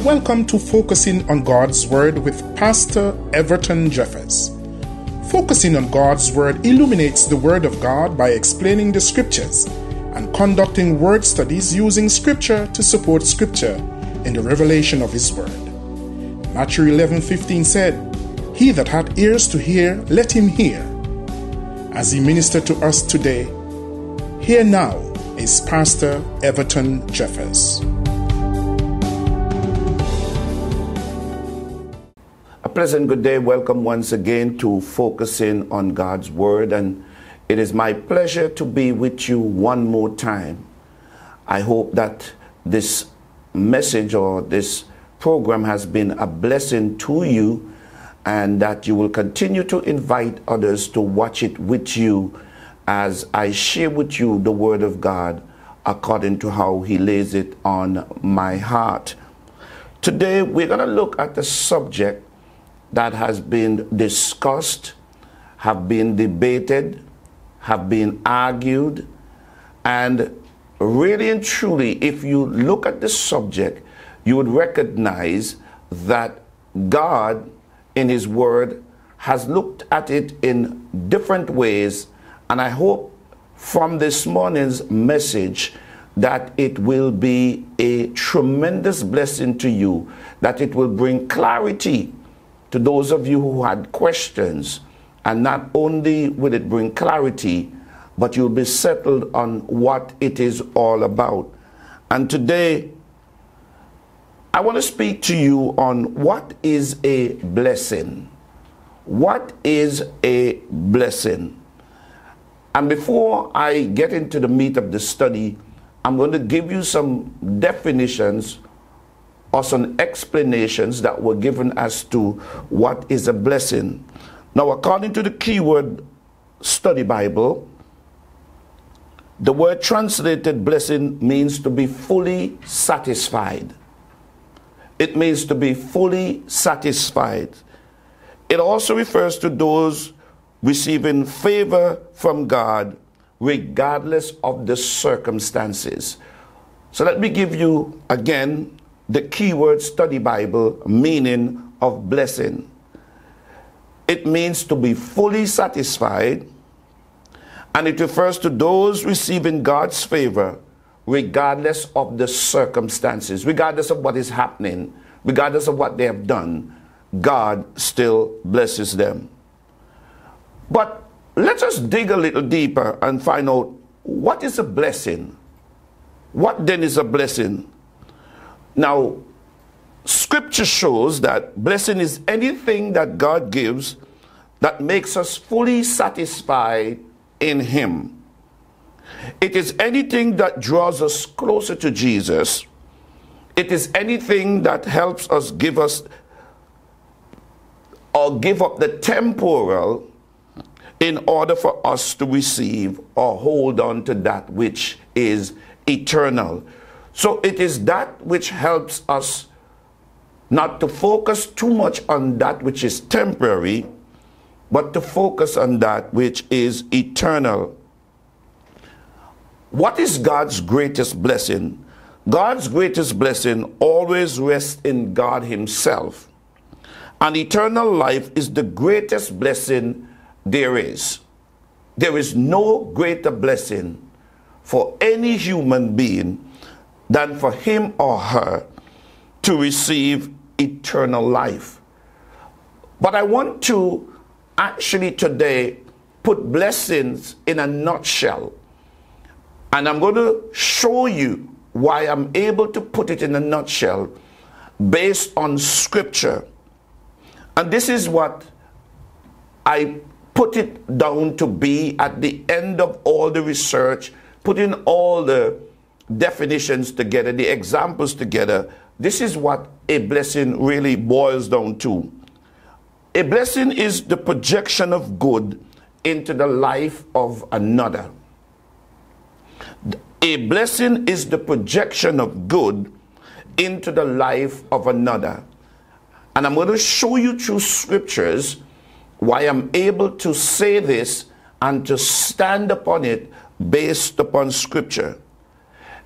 Welcome to Focusing on God's Word with Pastor Everton Jeffers. Focusing on God's Word illuminates the Word of God by explaining the Scriptures and conducting word studies using Scripture to support Scripture in the revelation of His Word. Matthew 11:15 said, "He that hath ears to hear, let him hear." As he ministered to us today, here now is Pastor Everton Jeffers. A pleasant good day. Welcome once again to Focusing on God's Word, and it is my pleasure to be with you one more time. I hope that this message or this program has been a blessing to you, and that you will continue to invite others to watch it with you as I share with you the Word of God according to how He lays it on my heart. Today we're going to look at the subject that has been discussed, have been debated, have been argued, and really and truly, if you look at the subject, you would recognize that God in His Word has looked at it in different ways, and I hope from this morning's message that it will be a tremendous blessing to you, that it will bring clarity to those of you who had questions, and not only will it bring clarity, but you'll be settled on what it is all about. And today, I want to speak to you on what is a blessing. What is a blessing? And before I get into the meat of the study, I'm going to give you some definitions or some explanations that were given as to what is a blessing. Now, according to the Keyword Study Bible, the word translated blessing means to be fully satisfied. It means to be fully satisfied. It also refers to those receiving favor from God regardless of the circumstances. So let me give you again the Keyword Study Bible meaning of blessing. It means to be fully satisfied, and it refers to those receiving God's favor regardless of the circumstances, regardless of what is happening, regardless of what they have done. God still blesses them. But let us dig a little deeper and find out, what is a blessing? What then is a blessing? Now, Scripture shows that blessing is anything that God gives that makes us fully satisfied in Him. It is anything that draws us closer to Jesus. It is anything that helps us give up the temporal in order for us to receive or hold on to that which is eternal. So it is that which helps us not to focus too much on that which is temporary, but to focus on that which is eternal. What is God's greatest blessing? God's greatest blessing always rests in God Himself. And eternal life is the greatest blessing there is. There is no greater blessing for any human being than for him or her to receive eternal life. But I want to actually today put blessings in a nutshell. And I'm going to show you why I'm able to put it in a nutshell based on Scripture. And this is what I put it down to be at the end of all the research, putting all the definitions together, the examples together. This is what a blessing really boils down to. A blessing is the projection of good into the life of another. A blessing is the projection of good into the life of another. And I'm going to show you through Scriptures why I'm able to say this and to stand upon it based upon Scripture.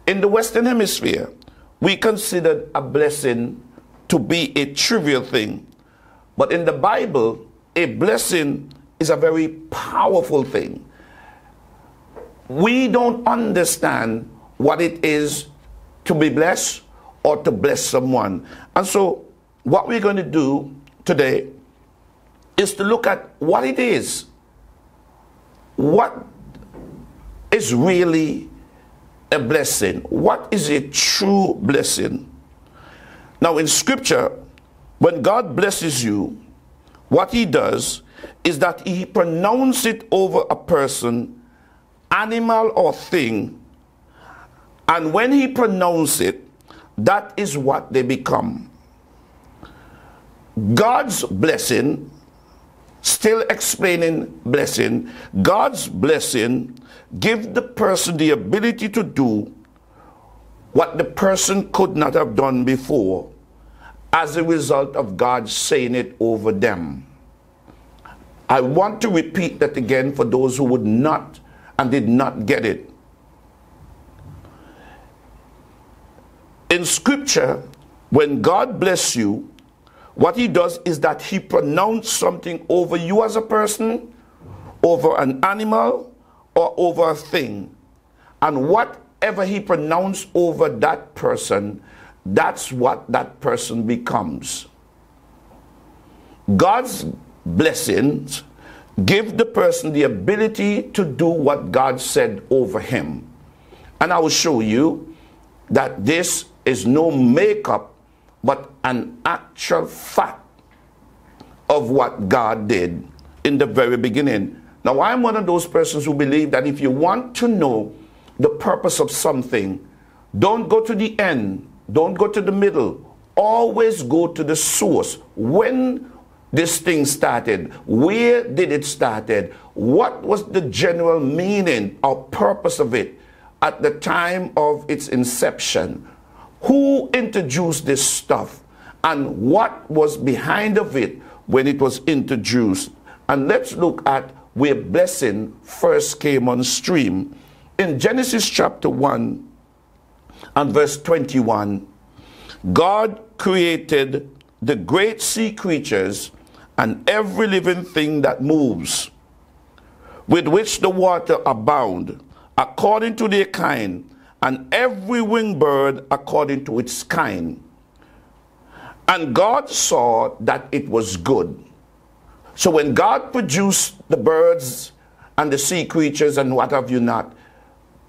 In the Western Hemisphere, we consider a blessing to be a trivial thing. But in the Bible, a blessing is a very powerful thing. We don't understand what it is to be blessed or to bless someone. And so what we're going to do today is to look at what it is. What is really a blessing? What is a true blessing? Now in Scripture, when God blesses you, what he does is that he pronounces it over a person, animal or thing, and when he pronounces it, that is what they become. God's blessing, still explaining blessing, God's blessing gives the person the ability to do what the person could not have done before as a result of God saying it over them. I want to repeat that again for those who would not and did not get it. In Scripture, when God bless you, what he does is that he pronounces something over you as a person, over an animal, or over a thing. And whatever he pronounced over that person, that's what that person becomes. God's blessings give the person the ability to do what God said over him. And I will show you that this is no makeup, but an actual fact of what God did in the very beginning. Now, I'm one of those persons who believe that if you want to know the purpose of something, don't go to the end, don't go to the middle, always go to the source. When this thing started, where did it started? What was the general meaning or purpose of it at the time of its inception? Who introduced this stuff? And what was behind of it when it was introduced? And let's look at where blessing first came on stream. In Genesis chapter 1 and verse 21, God created the great sea creatures and every living thing that moves, with which the water abound, according to their kind, and every winged bird according to its kind. And God saw that it was good. So when God produced the birds and the sea creatures and what have you not,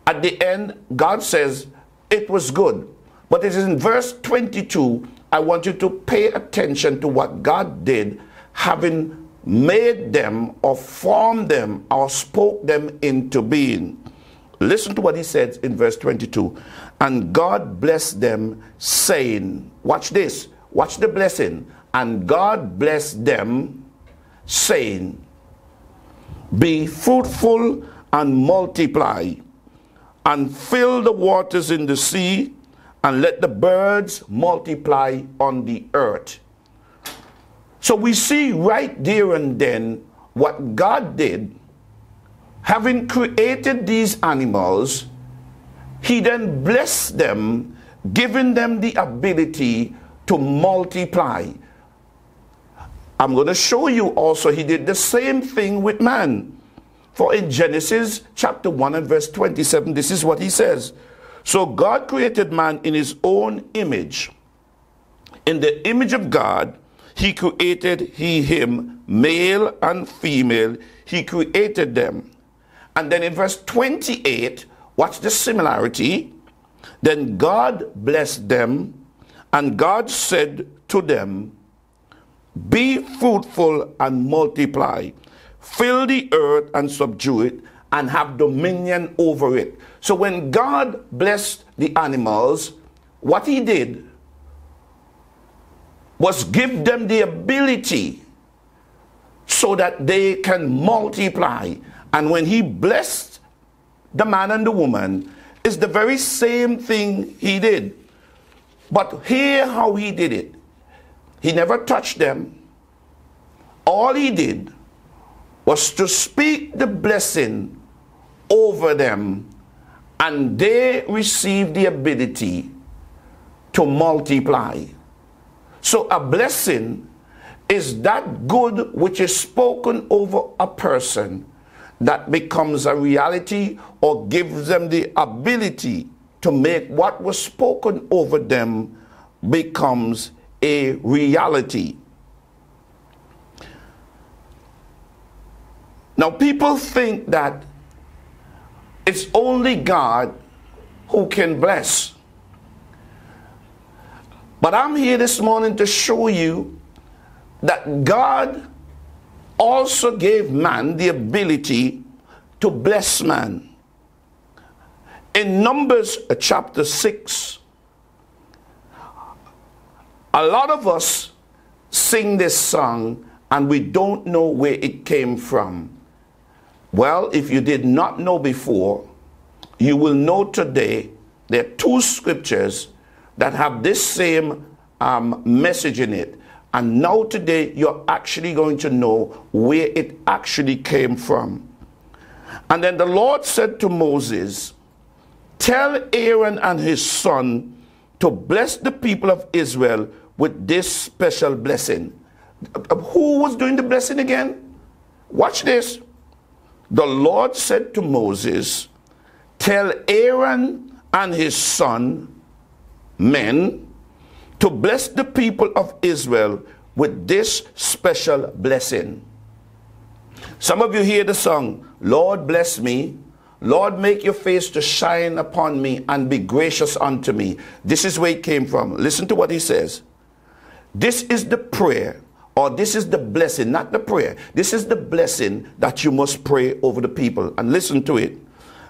at the end, God says it was good. But it is in verse 22, I want you to pay attention to what God did, having made them or formed them or spoke them into being. Listen to what he says in verse 22. And God blessed them, saying, watch this, watch the blessing. And God blessed them, saying, be fruitful and multiply, and fill the waters in the sea, and let the birds multiply on the earth. So we see right there and then what God did. Having created these animals, he then blessed them, giving them the ability to multiply. I'm going to show you also he did the same thing with man. For in Genesis chapter 1 and verse 27, this is what he says. So God created man in his own image. In the image of God, he created him, male and female, he created them. And then in verse 28, watch the similarity. Then God blessed them, and God said to them, be fruitful and multiply, fill the earth and subdue it, and have dominion over it. So when God blessed the animals, what he did was give them the ability so that they can multiply. And when he blessed the man and the woman, it's the very same thing he did. But hear how he did it. He never touched them. All he did was to speak the blessing over them, and they received the ability to multiply. So a blessing is that good which is spoken over a person that becomes a reality or gives them the ability to make what was spoken over them becomes a reality. Now, people think that it's only God who can bless. But I'm here this morning to show you that God also gave man the ability to bless man. In Numbers chapter 6, a lot of us sing this song and we don't know where it came from. Well, if you did not know before, you will know today. There are two scriptures that have this same message in it. And now today, you're actually going to know where it actually came from. And then the Lord said to Moses, tell Aaron and his son to bless the people of Israel with this special blessing. Who was doing the blessing again? Watch this. The Lord said to Moses, tell Aaron and his son, men, to bless the people of Israel with this special blessing. Some of you hear the song, Lord bless me, Lord make your face to shine upon me and be gracious unto me. This is where it came from. Listen to what he says. This is the prayer, or this is the blessing, not the prayer. This is the blessing that you must pray over the people. And listen to it.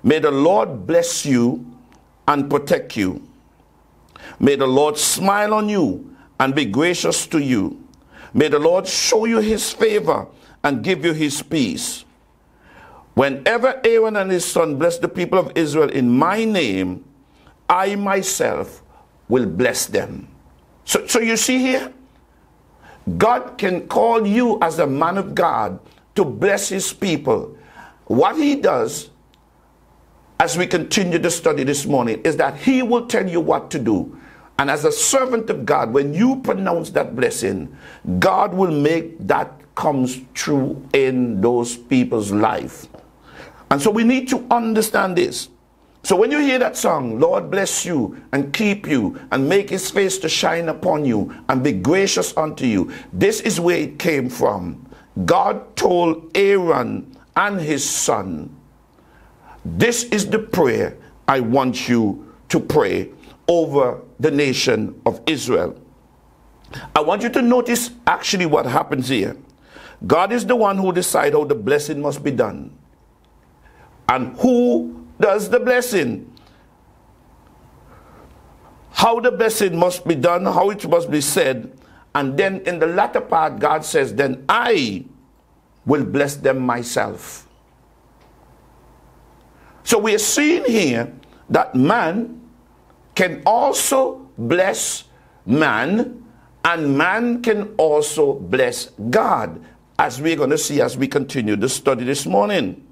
May the Lord bless you and protect you. May the Lord smile on you and be gracious to you. May the Lord show you his favor and give you his peace. Whenever Aaron and his son bless the people of Israel in my name, I myself will bless them. So you see here, God can call you as a man of God to bless his people. What he does, as we continue to study this morning, is that he will tell you what to do. And as a servant of God, when you pronounce that blessing, God will make that comes true in those people's life. And so we need to understand this. So when you hear that song, Lord bless you and keep you and make his face to shine upon you and be gracious unto you, this is where it came from. God told Aaron and his son, this is the prayer I want you to pray over the nation of Israel. I want you to notice actually what happens here. God is the one who decides how the blessing must be done. And who does the blessing? How the blessing must be done, how it must be said. And then in the latter part, God says, then I will bless them myself. So we are seeing here that man can also bless man, and man can also bless God, as we're going to see as we continue the study this morning.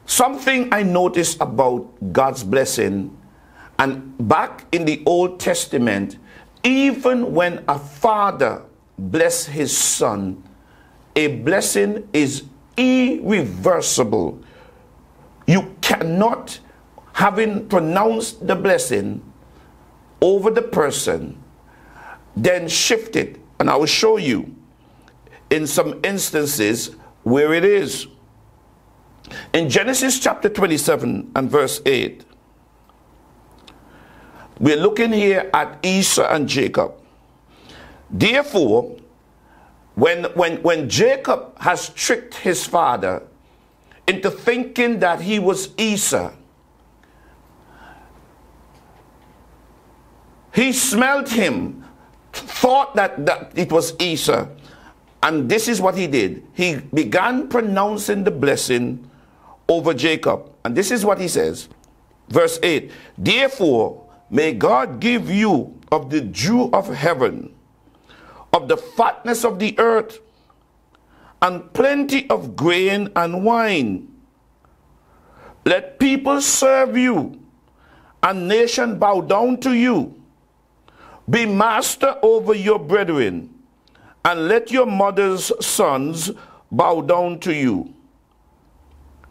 Something I noticed about God's blessing, and back in the Old Testament, even when a father bless his son, a blessing is irreversible. You cannot, having pronounced the blessing over the person, then shift it. And I will show you in some instances where it is. In Genesis chapter 27 and verse 8, we're looking here at Esau and Jacob. Therefore, when Jacob has tricked his father into thinking that he was Esau, he smelled him, thought that it was Esau, and this is what he did. He began pronouncing the blessing over Jacob. And this is what he says. Verse 8. Therefore, may God give you of the dew of heaven, of the fatness of the earth, and plenty of grain and wine. Let people serve you, and nation bow down to you. Be master over your brethren, and let your mother's sons bow down to you.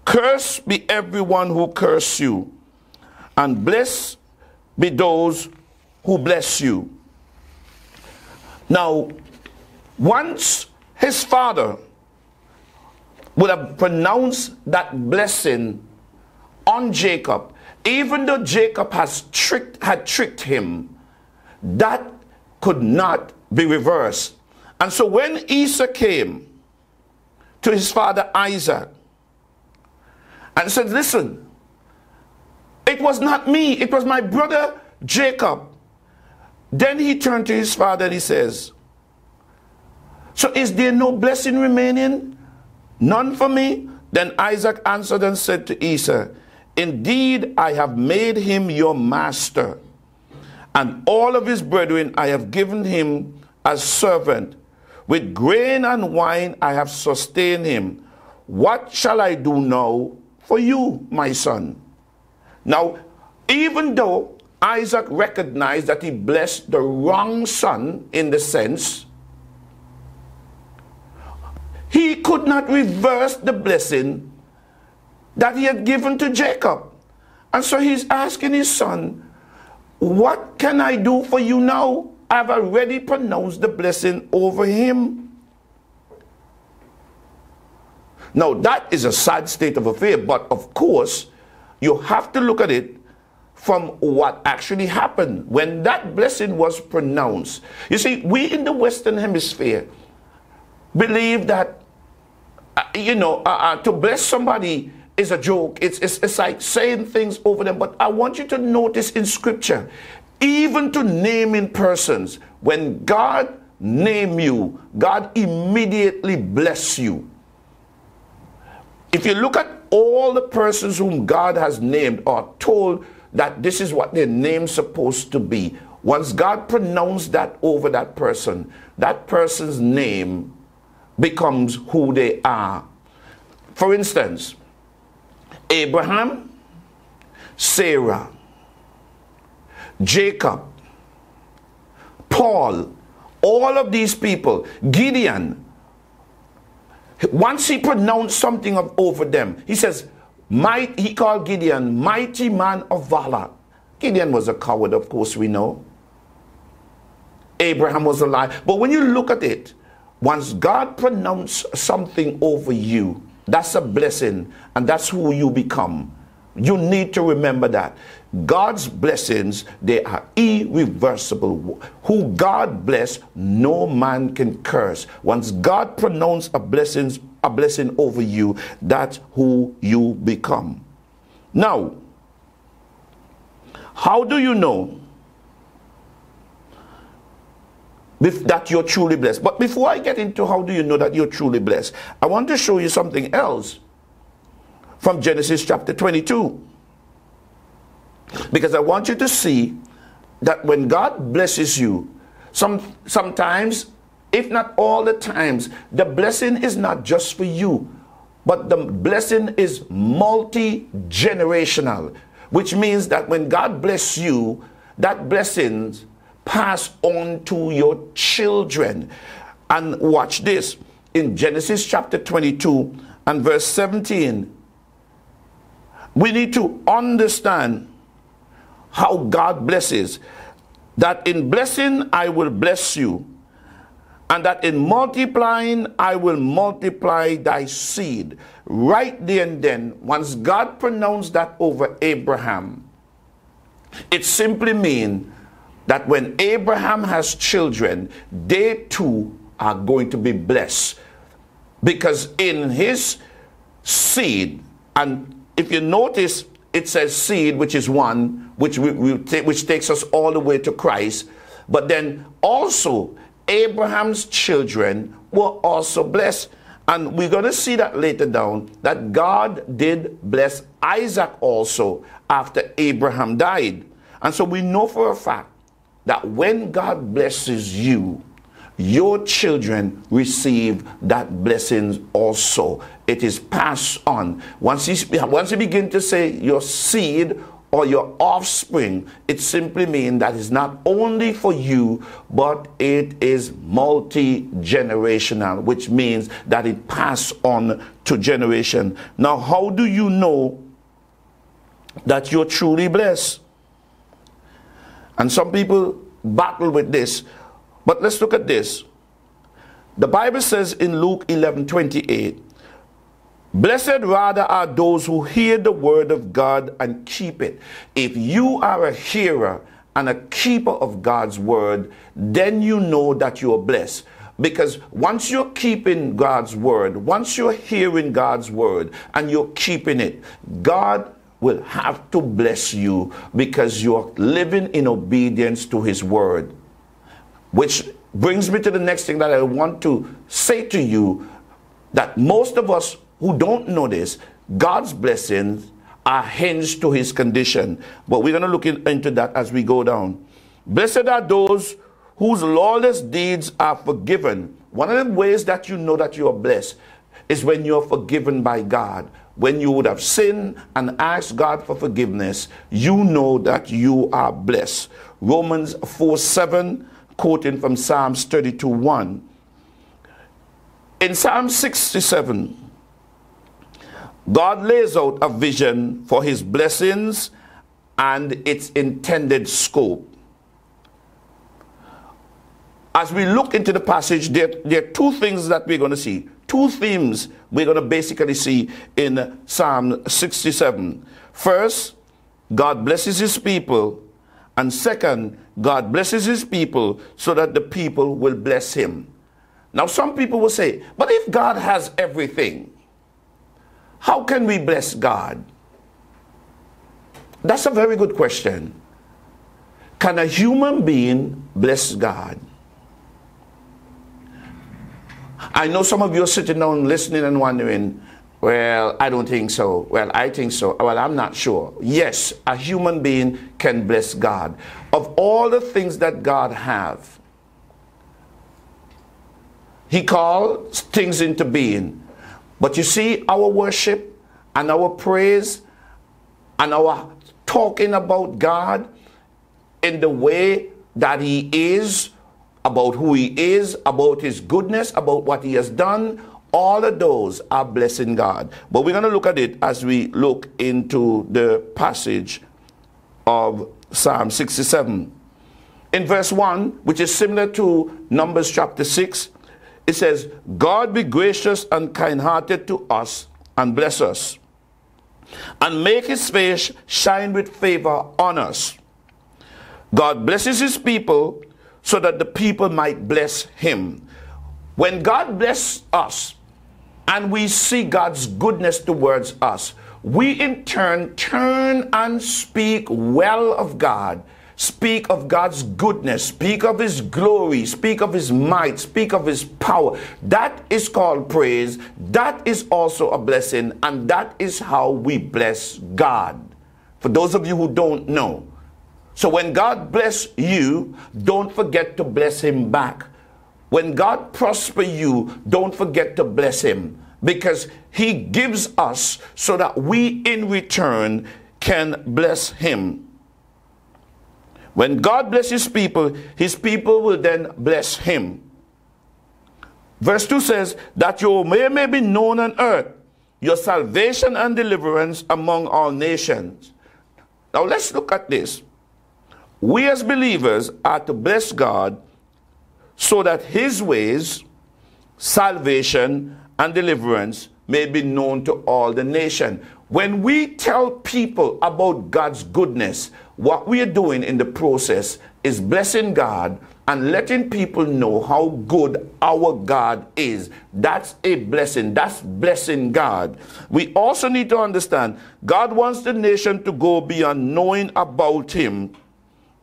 Cursed be everyone who curses you, and blessed be those who bless you. Now, once his father would have pronounced that blessing on Jacob, even though Jacob had tricked him, that could not be reversed. And so when Esau came to his father Isaac and said, listen, it was not me, it was my brother Jacob. Then he turned to his father and he says, so is there no blessing remaining? None for me? Then Isaac answered and said to Esau, indeed, I have made him your master, and all of his brethren I have given him as servant. With grain and wine I have sustained him. What shall I do now for you, my son? Now, even though Isaac recognized that he blessed the wrong son in the sense, he could not reverse the blessing that he had given to Jacob. And so he's asking his son, what can I do for you now? I've already pronounced the blessing over him. Now that is a sad state of affair, but of course you have to look at it from what actually happened when that blessing was pronounced. You see, we in the Western Hemisphere believe that to bless somebody is a joke. It's like saying things over them. But I want you to notice in Scripture, even to naming persons, when God name you, God immediately bless you. If you look at all the persons whom God has named or told that this is what their name's supposed to be, once God pronounced that over that person's name becomes who they are. For instance, Abraham, Sarah, Jacob, Paul, all of these people, Gideon, once he pronounced something over them, he says, he called Gideon mighty man of valor. Gideon was a coward, of course, we know. Abraham was a liar. But when you look at it, once God pronounced something over you, that's a blessing, and that's who you become. You need to remember that. God's blessings, they are irreversible. Who God bless, no man can curse. Once God pronounced a blessing over you, that's who you become. Now, how do you know that you're truly blessed? But before I get into how do you know that you're truly blessed, I want to show you something else from Genesis chapter 22. Because I want you to see that when God blesses you, sometimes, if not all the times, the blessing is not just for you, but the blessing is multi-generational, which means that when God bless you, that blessings pass on to your children. And watch this. In Genesis chapter 22 and verse 17, we need to understand how God blesses. That in blessing I will bless you, and that in multiplying I will multiply thy seed. Right there and then, once God pronounced that over Abraham, it simply means that when Abraham has children, they too are going to be blessed. Because in his seed, and if you notice, it says seed, which is one, which takes us all the way to Christ. But then also, Abraham's children were also blessed. And we're going to see that later down, that God did bless Isaac also after Abraham died. And so we know for a fact that when God blesses you, your children receive that blessings also. It is passed on. Once you begin to say your seed or your offspring, it simply means that it's not only for you, but it is multi-generational, which means that it passes on to generation. Now, how do you know that you're truly blessed? And some people battle with this, but let's look at this. The Bible says in Luke 11:28, blessed rather are those who hear the word of God and keep it. If you are a hearer and a keeper of God's word, then you know that you are blessed. Because once you're keeping God's word, once you're hearing God's word and you're keeping it, God will have to bless you because you're living in obedience to his word. Which brings me to the next thing that I want to say to you, that most of us who don't know this, God's blessings are hinged to his condition. But we're going to look into that as we go down. Blessed are those whose lawless deeds are forgiven. One of the ways that you know that you are blessed is when you're forgiven by God. When you would have sinned and asked God for forgiveness, you know that you are blessed. Romans 4:7, quoting from Psalms 32:1. In Psalm 67, God lays out a vision for his blessings and its intended scope. As we look into the passage, there are two things that we're going to see. Two themes we're going to basically see in Psalm 67. First, God blesses his people. And second, God blesses his people so that the people will bless him. Now, some people will say, but if God has everything, how can we bless God? That's a very good question. Can a human being bless God? I know some of you are sitting down listening and wondering, well, I don't think so. Well, I think so. Well, I'm not sure. Yes, a human being can bless God. Of all the things that God has, he calls things into being. But you see, our worship and our praise and our talking about God in the way that he is, about who he is, about his goodness, about what he has done, all of those are blessing God. But we're going to look at it as we look into the passage of Psalm 67. In verse 1, which is similar to Numbers chapter 6, it says, God be gracious and kind-hearted to us and bless us, and make his face shine with favor on us. God blesses his people so that the people might bless him. When God blesses us and we see God's goodness towards us, we in turn turn and speak well of God, speak of God's goodness, speak of his glory, speak of his might, speak of his power. That is called praise. That is also a blessing, and that is how we bless God. For those of you who don't know, so when God bless you, don't forget to bless him back. When God prosper you, don't forget to bless him, because he gives us so that we in return can bless him. When God blesses people, his people will then bless him. Verse 2 says, that your way may be known on earth, your salvation and deliverance among all nations. Now let's look at this. We as believers are to bless God so that his ways, salvation, and deliverance may be known to all the nation. When we tell people about God's goodness, what we are doing in the process is blessing God and letting people know how good our God is. That's a blessing. That's blessing God. We also need to understand God wants the nation to go beyond knowing about him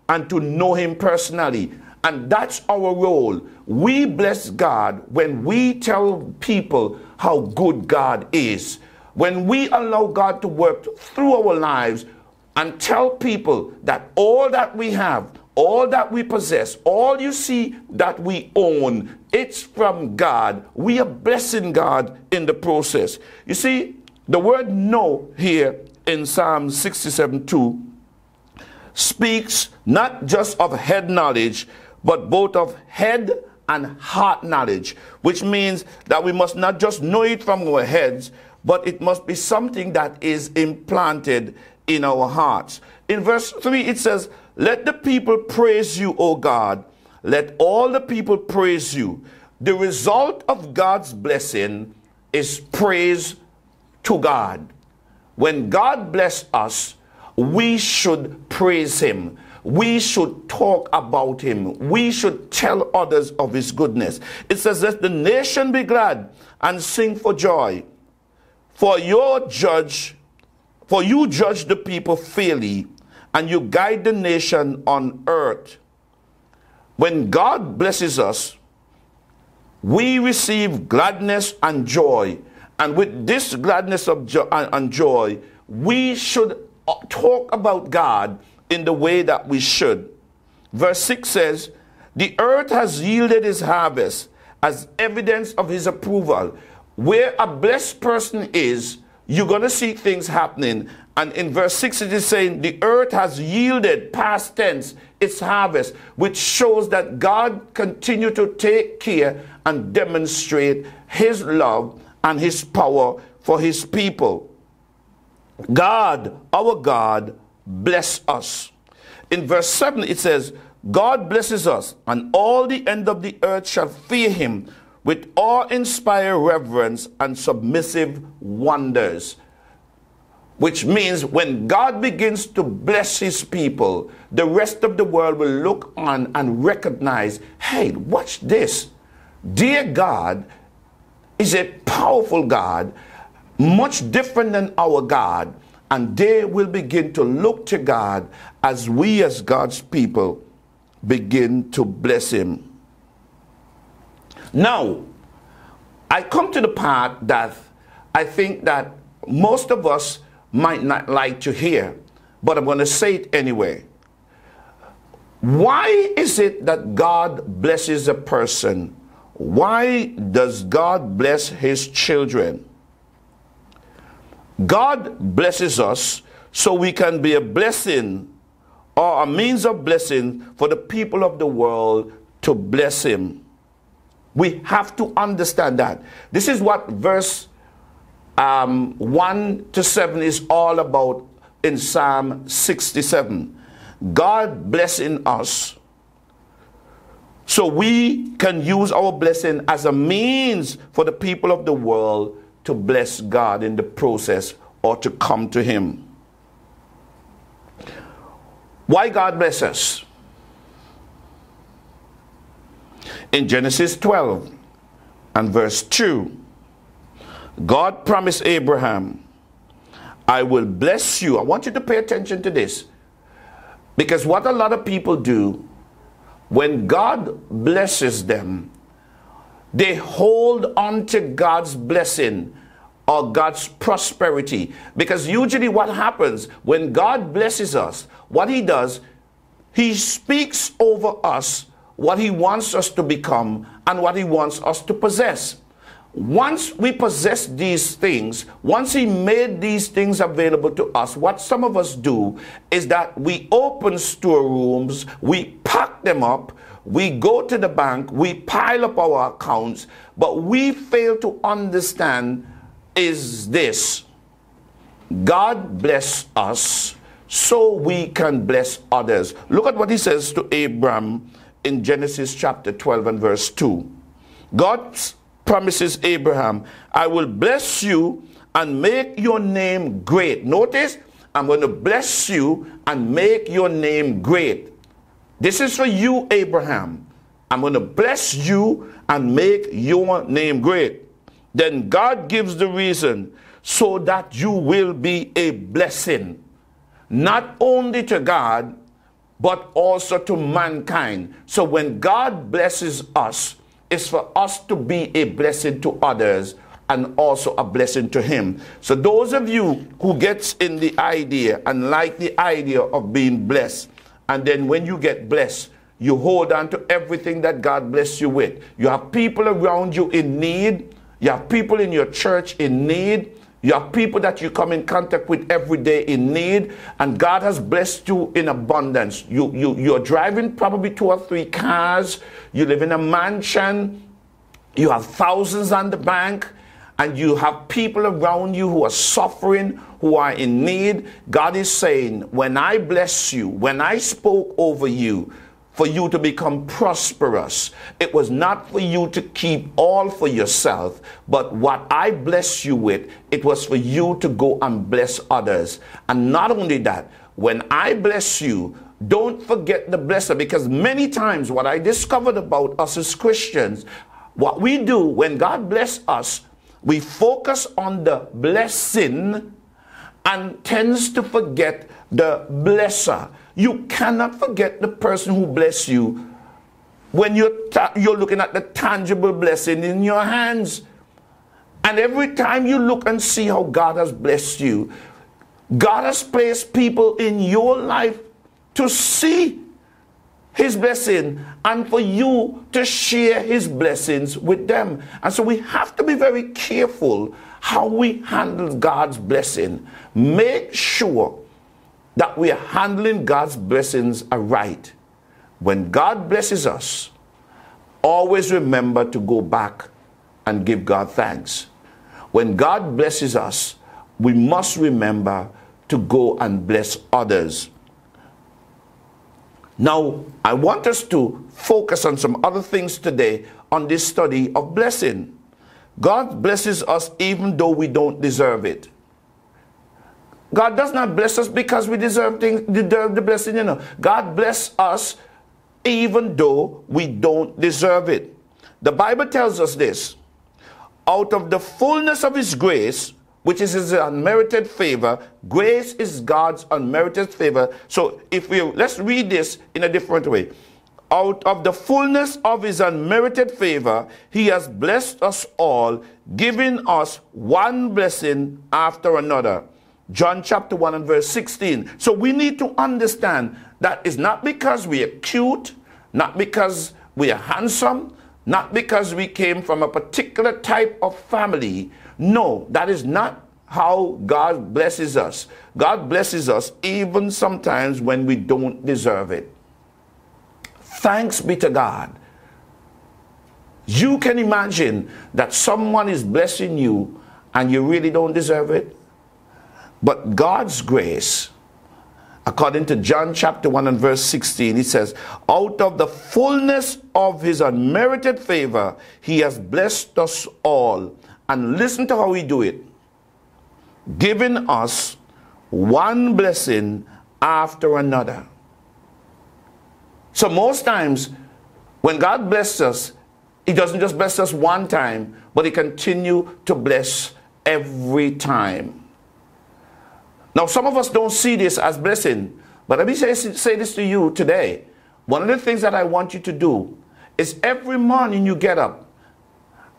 and to know him personally. And that's our role. We bless God when we tell people how good God is. When we allow God to work through our lives and tell people that all that we have, all that we possess, all you see that we own, it's from God. We are blessing God in the process. You see, the word know here in Psalm 67:2 speaks not just of head knowledge, but both of head and heart knowledge, which means that we must not just know it from our heads, but it must be something that is implanted in our hearts. In verse 3 it says, let the people praise you, O God. Let all the people praise you. The result of God's blessing is praise to God. When God bless us, we should praise him. We should talk about him. We should tell others of his goodness. It says, let the nation be glad and sing for joy. For you judge the people fairly, and you guide the nation on earth. When God blesses us, we receive gladness and joy. And with this gladness and joy, we should talk about God in the way that we should. Verse 6 says, the earth has yielded his harvest as evidence of his approval. Where a blessed person is, you're going to see things happening. And in verse 6 it is saying, the earth has yielded, past tense, its harvest, which shows that God continued to take care and demonstrate his love and his power for his people. God, our God, bless us. In verse 7 it says, God blesses us, and all the end of the earth shall fear him with awe-inspired reverence and submissive wonders. Which means when God begins to bless his people, the rest of the world will look on and recognize, hey, watch this. Dear God is a powerful God, much different than our God. And they will begin to look to God as we as God's people begin to bless him. Now, I come to the part that I think that most of us might not like to hear, but I'm going to say it anyway. Why is it that God blesses a person? Why does God bless his children? God blesses us so we can be a blessing or a means of blessing for the people of the world to bless him. We have to understand that. This is what verse 1 to 7 is all about in Psalm 67. God blessing us so we can use our blessing as a means for the people of the world to bless God in the process or to come to him. Why God bless us? In Genesis 12 and verse 2, God promised Abraham, I will bless you. I want you to pay attention to this, because what a lot of people do, when God blesses them, they hold on to God's blessing or God's prosperity. Because usually what happens when God blesses us, what he does, he speaks over us what he wants us to become and what he wants us to possess. Once we possess these things, once he made these things available to us, what some of us do is that we open storerooms, we pack them up, we go to the bank, we pile up our accounts, but we fail to understand is this: God bless us so we can bless others. Look at what he says to Abraham in Genesis chapter 12 and verse 2. God promises Abraham, I will bless you and make your name great. Notice, I'm going to bless you and make your name great. This is for you, Abraham. I'm going to bless you and make your name great. Then God gives the reason, so that you will be a blessing, not only to God, but also to mankind. So when God blesses us, it's for us to be a blessing to others and also a blessing to him. So those of you who gets in the idea and like the idea of being blessed, and then when you get blessed, you hold on to everything that God bless you with. You have people around you in need. You have people in your church in need. You have people that you come in contact with every day in need, and God has blessed you in abundance. You're driving probably 2 or 3 cars. You live in a mansion. You have thousands on the bank, and you have people around you who are suffering, who are in need. God is saying, when I bless you, when I spoke over you, for you to become prosperous, it was not for you to keep all for yourself, but what I bless you with, it was for you to go and bless others. And not only that, when I bless you, don't forget the blesser, because many times what I discovered about us as Christians, what we do when God bless us, we focus on the blessing and tends to forget the blesser. You cannot forget the person who bless you when you're looking at the tangible blessing in your hands. And every time you look and see how God has blessed you, God has placed people in your life to see his blessing and for you to share his blessings with them. And so we have to be very careful how we handle God's blessing. Make sure that we are handling God's blessings aright. When God blesses us, always remember to go back and give God thanks. When God blesses us, we must remember to go and bless others. Now, I want us to focus on some other things today on this study of blessing. God blesses us even though we don't deserve it. God does not bless us because we deserve the blessing, God bless us even though we don't deserve it. The Bible tells us this: out of the fullness of his grace, which is his unmerited favor. Grace is God's unmerited favor. So let's read this in a different way. Out of the fullness of his unmerited favor, he has blessed us all, giving us one blessing after another. John chapter 1 and verse 16. So we need to understand that it's not because we are cute, not because we are handsome, not because we came from a particular type of family. No, that is not how God blesses us. God blesses us even sometimes when we don't deserve it. Thanks be to God. You can imagine that someone is blessing you and you really don't deserve it. But God's grace, according to John chapter 1 and verse 16, it says, out of the fullness of his unmerited favor, he has blessed us all. And listen to how we do it. Giving us one blessing after another. So most times, when God blesses us, he doesn't just bless us one time, but he continues to bless every time. Now, some of us don't see this as blessing, but let me say this to you today. One of the things that I want you to do is every morning you get up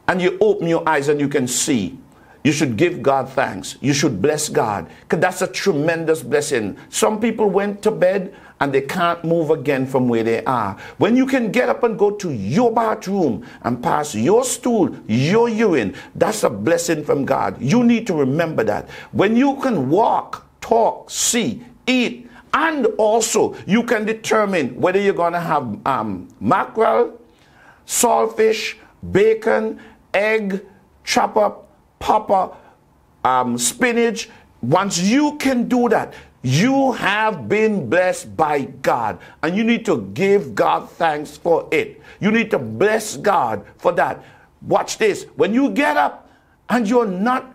and you open your eyes and you can see, you should give God thanks. You should bless God, because that's a tremendous blessing. Some people went to bed and they can't move again from where they are. When you can get up and go to your bathroom and pass your stool, your urine, that's a blessing from God. You need to remember that. When you can walk, talk, see, eat, and also you can determine whether you're going to have mackerel, saltfish, bacon, egg, chop up, papa, spinach. Once you can do that, you have been blessed by God, and you need to give God thanks for it. You need to bless God for that. Watch this. When you get up and you're not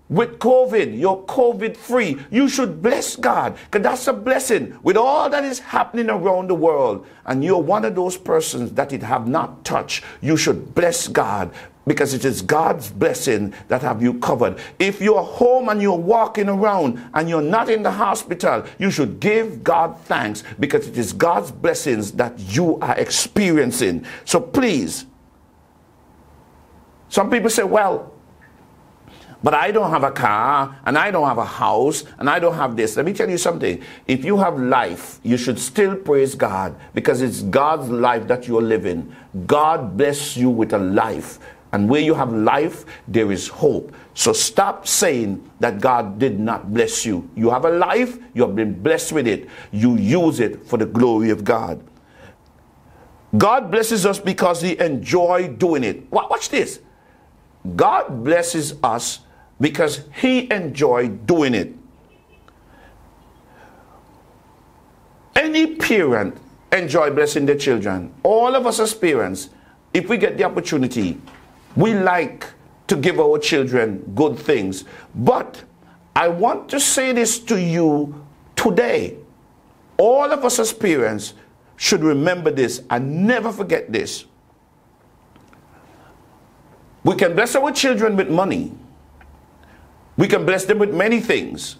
with COVID, you're COVID free, you should bless God, because that's a blessing with all that is happening around the world, and you're one of those persons that it have not touched. You should bless God, because it is God's blessing that have you covered. If you're home and you're walking around and you're not in the hospital, you should give God thanks, because it is God's blessings that you are experiencing. So please, some people say, well, but I don't have a car, and I don't have a house, and I don't have this. Let me tell you something. If you have life, you should still praise God, because it's God's life that you're living. God bless you with a life. And where you have life, there is hope. So stop saying that God did not bless you. You have a life, you have been blessed with it. You use it for the glory of God. God blesses us because he enjoys doing it. Watch this. God blesses us because he enjoys doing it. Any parent enjoy blessing their children. All of us as parents, if we get the opportunity, we like to give our children good things. But I want to say this to you today. All of us as parents should remember this and never forget this. We can bless our children with money. We can bless them with many things.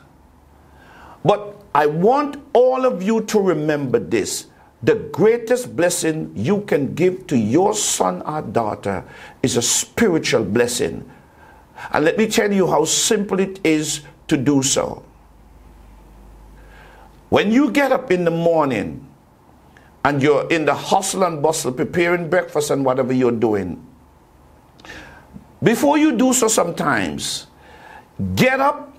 But I want all of you to remember this. The greatest blessing you can give to your son or daughter is a spiritual blessing. And let me tell you how simple it is to do so. When you get up in the morning and you're in the hustle and bustle preparing breakfast and whatever you're doing, before you do so sometimes, get up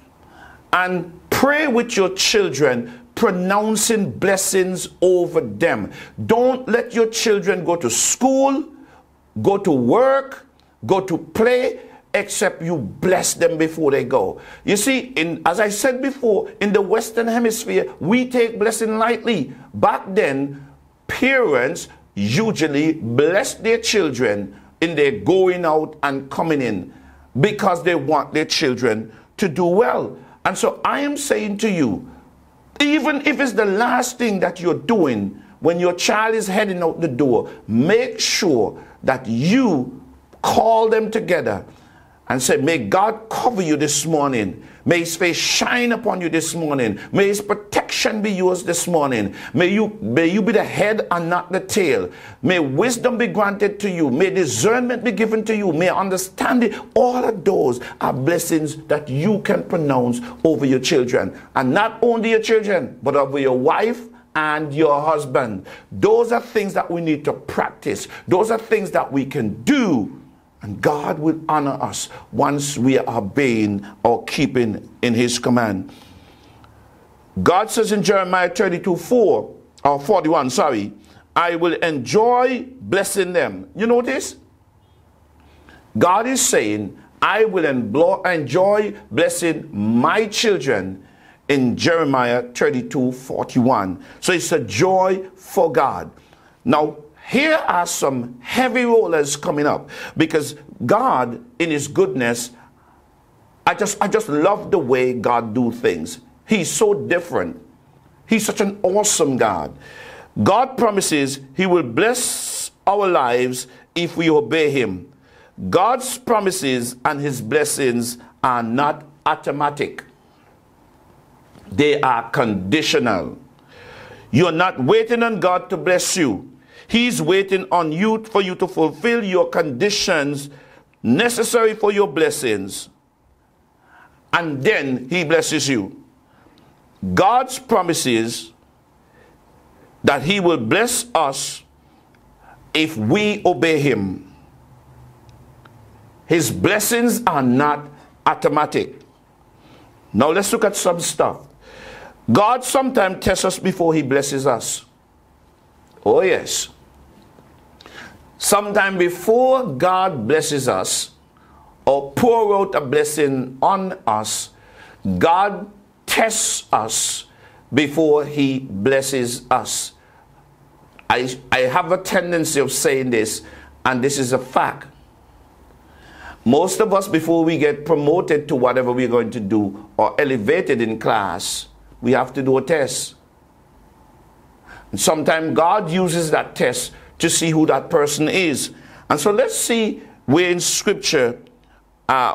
and pray with your children, pronouncing blessings over them. Don't let your children go to school, go to work, go to play, except you bless them before they go. You see, as I said before, in the Western Hemisphere, we take blessing lightly. Back then, parents usually blessed their children in their going out and coming in because they want their children to do well. And so I am saying to you, even if it's the last thing that you're doing when your child is heading out the door, make sure that you call them together and say, may God cover you this morning. May his face shine upon you this morning. May his protection be yours this morning. May you be the head and not the tail. May wisdom be granted to you. May discernment be given to you. May understanding. All of those are blessings that you can pronounce over your children. And not only your children, but over your wife and your husband. Those are things that we need to practice. Those are things that we can do. And God will honor us once we are obeying or keeping in his command. God says in Jeremiah 41, I will enjoy blessing them. You notice? God is saying, I will enjoy blessing my children in Jeremiah 32:41. So it's a joy for God. Now, here are some heavy rollers coming up, because God, in his goodness, I just love the way God do things. He's so different. He's such an awesome God. God promises he will bless our lives if we obey him. God's promises and his blessings are not automatic. They are conditional. You're not waiting on God to bless you. He's waiting on you for you to fulfill your conditions necessary for your blessings. And then he blesses you. God's promises that he will bless us if we obey him. His blessings are not automatic. Now let's look at some stuff. God sometimes tests us before he blesses us. Oh yes. Sometime before God blesses us or pour out a blessing on us, God tests us before he blesses us. I have a tendency of saying this, and this is a fact. Most of us, before we get promoted to whatever we're going to do or elevated in class, we have to do a test. And sometimes God uses that test to see who that person is. And so let's see where in Scripture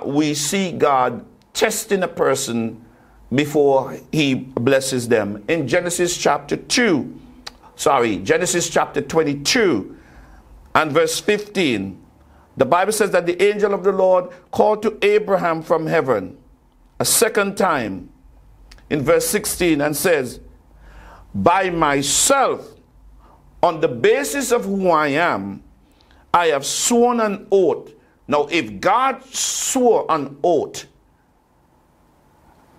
we see God testing a person before he blesses them. In Genesis chapter 22 and verse 15, the Bible says that the angel of the Lord called to Abraham from heaven a second time in verse 16 and says, by myself, on the basis of who I am, I have sworn an oath Now, if God swore an oath,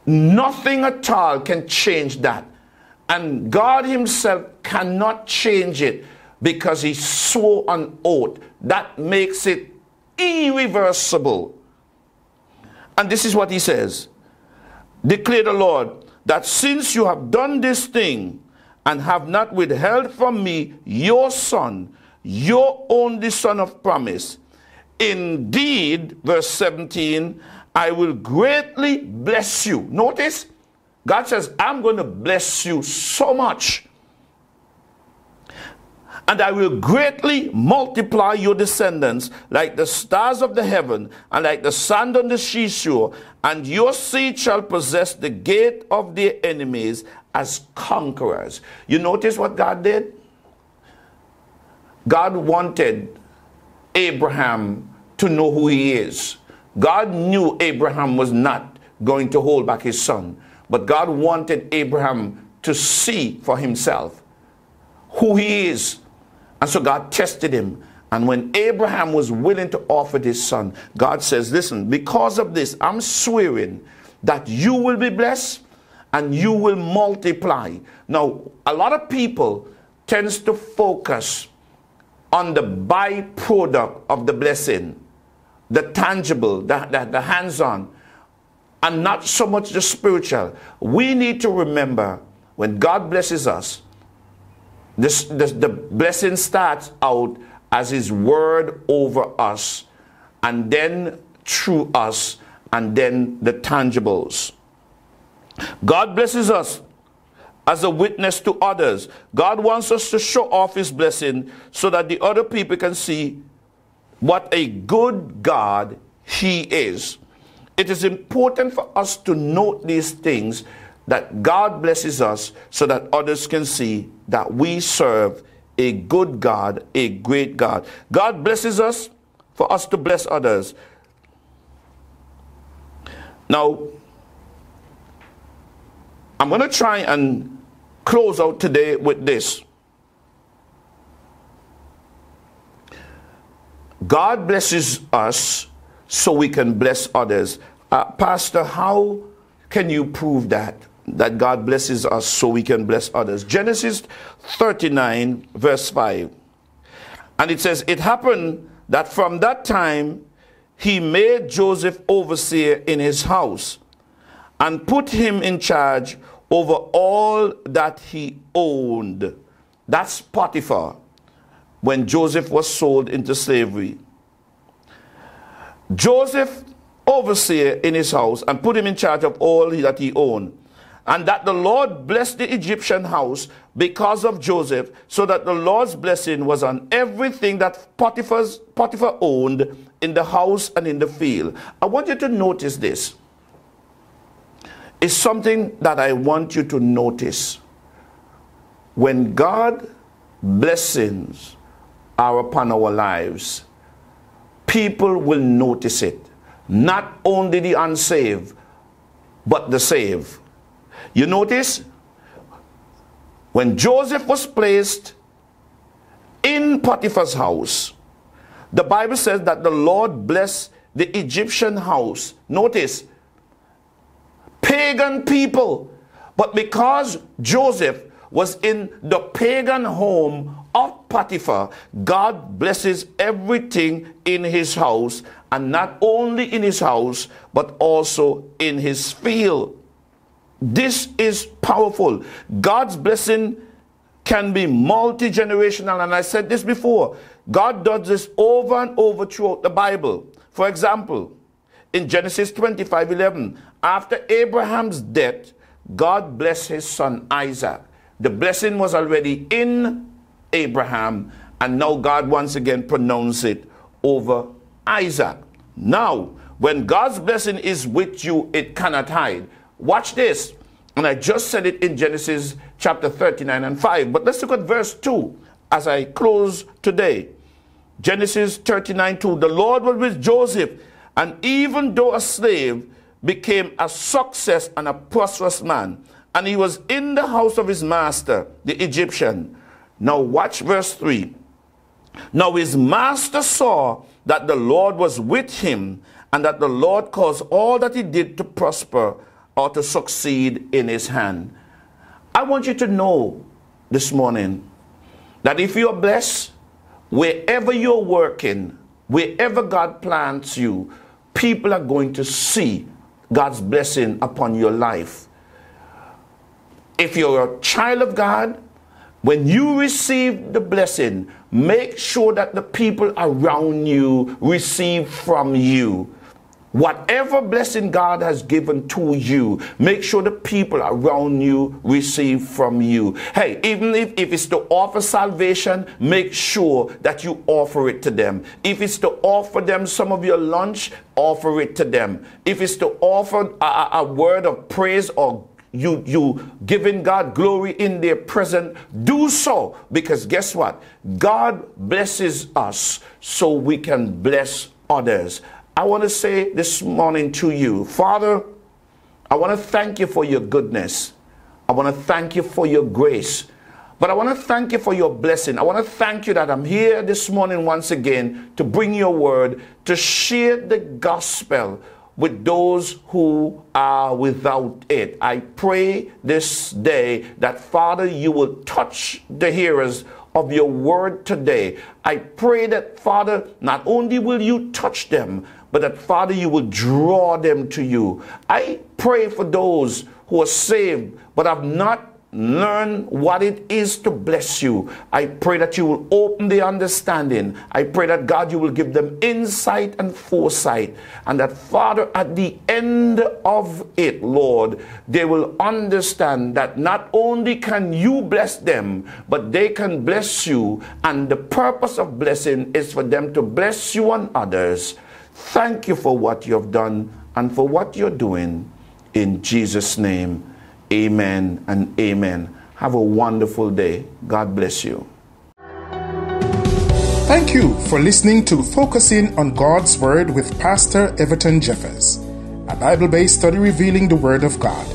nothing at all can change that. And God himself cannot change it because he swore an oath. That makes it irreversible. And this is what he says. Declare the Lord, that since you have done this thing and have not withheld from me your son, your only son of promise, indeed, verse 17, I will greatly bless you. Notice, God says, I'm going to bless you so much. And I will greatly multiply your descendants like the stars of the heaven and like the sand on the seashore. And your seed shall possess the gate of their enemies as conquerors. You notice what God did? God wanted Abraham to know who he is. God knew Abraham was not going to hold back his son. But God wanted Abraham to see for himself who he is. And so God tested him. And when Abraham was willing to offer his son, God says, listen, because of this, I'm swearing that you will be blessed and you will multiply. Now, a lot of people tends to focus on the byproduct of the blessing, the tangible, the hands-on, and not so much the spiritual. We need to remember when God blesses us, the blessing starts out as his word over us, and then through us, and then the tangibles. God blesses us as a witness to others. God wants us to show off his blessing so that the other people can see what a good God he is. It is important for us to note these things, that God blesses us so that others can see that we serve a good God, a great God. God blesses us for us to bless others. Now, I'm going to try and close out today with this. God blesses us so we can bless others. Pastor, how can you prove that God blesses us so we can bless others? Genesis 39 verse 5. And it says, it happened that from that time he made Joseph overseer in his house and put him in charge over all that he owned. That's Potiphar, when Joseph was sold into slavery. Joseph overseer in his house and put him in charge of all that he owned. And that the Lord blessed the Egyptian house because of Joseph, so that the Lord's blessing was on everything that Potiphar owned in the house and in the field. I want you to notice this. It's something that I want you to notice. When God blessings are upon our lives, people will notice it. Not only the unsaved, but the saved. You notice, when Joseph was placed in Potiphar's house, the Bible says that the Lord blessed the Egyptian house. Notice, pagan people. But because Joseph was in the pagan home of Potiphar, God blesses everything in his house, and not only in his house, but also in his field. This is powerful. God's blessing can be multi-generational, and I said this before. God does this over and over throughout the Bible. For example, in Genesis 25:11, after Abraham's death, God blessed his son Isaac. The blessing was already in Abraham, and now God once again pronounced it over Isaac. Now, when God's blessing is with you, it cannot hide. Watch this. And I just said it in Genesis chapter 39 and 5. But let's look at verse 2 as I close today. Genesis 39:2. The Lord was with Joseph, and even though a slave, became a success and a prosperous man. And he was in the house of his master, the Egyptian. Now watch verse 3. Now his master saw that the Lord was with him and that the Lord caused all that he did to prosper or to succeed in his hand. I want you to know this morning that if you're blessed, wherever you're working, wherever God plants you, people are going to see God's blessing upon your life. If you're a child of God, when you receive the blessing, make sure that the people around you receive from you. Whatever blessing God has given to you, make sure the people around you receive from you. Hey, even if it's to offer salvation, make sure that you offer it to them. If it's to offer them some of your lunch, offer it to them. If it's to offer a word of praise or you giving God glory in their presence, do so, because guess what? God blesses us so we can bless others. I want to say this morning to you, Father, I want to thank you for your goodness. I want to thank you for your grace. But I want to thank you for your blessing. I want to thank you that I'm here this morning once again to bring your word, to share the gospel with those who are without it. I pray this day that, Father, you will touch the hearers of your word today. I pray that, Father, not only will you touch them, but that, Father, you will draw them to you. I pray for those who are saved but have not learned what it is to bless you. I pray that you will open the understanding. I pray that, God, you will give them insight and foresight, and that, Father, at the end of it, Lord, they will understand that not only can you bless them, but they can bless you, and the purpose of blessing is for them to bless you and others. Thank you for what you have done and for what you're doing. In Jesus' name, amen and amen. Have a wonderful day. God bless you. Thank you for listening to Focusing on God's Word with Pastor Everton Jeffers, a Bible-based study revealing the Word of God.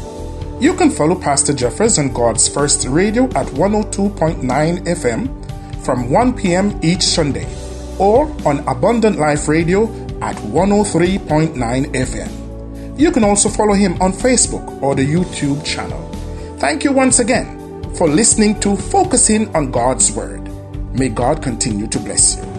You can follow Pastor Jeffers on God's First Radio at 102.9 FM from 1 p.m. each Sunday, or on Abundant Life Radio at 103.9 FM. You can also follow him on Facebook or the YouTube channel. Thank you once again for listening to Focusing on God's Word. May God continue to bless you.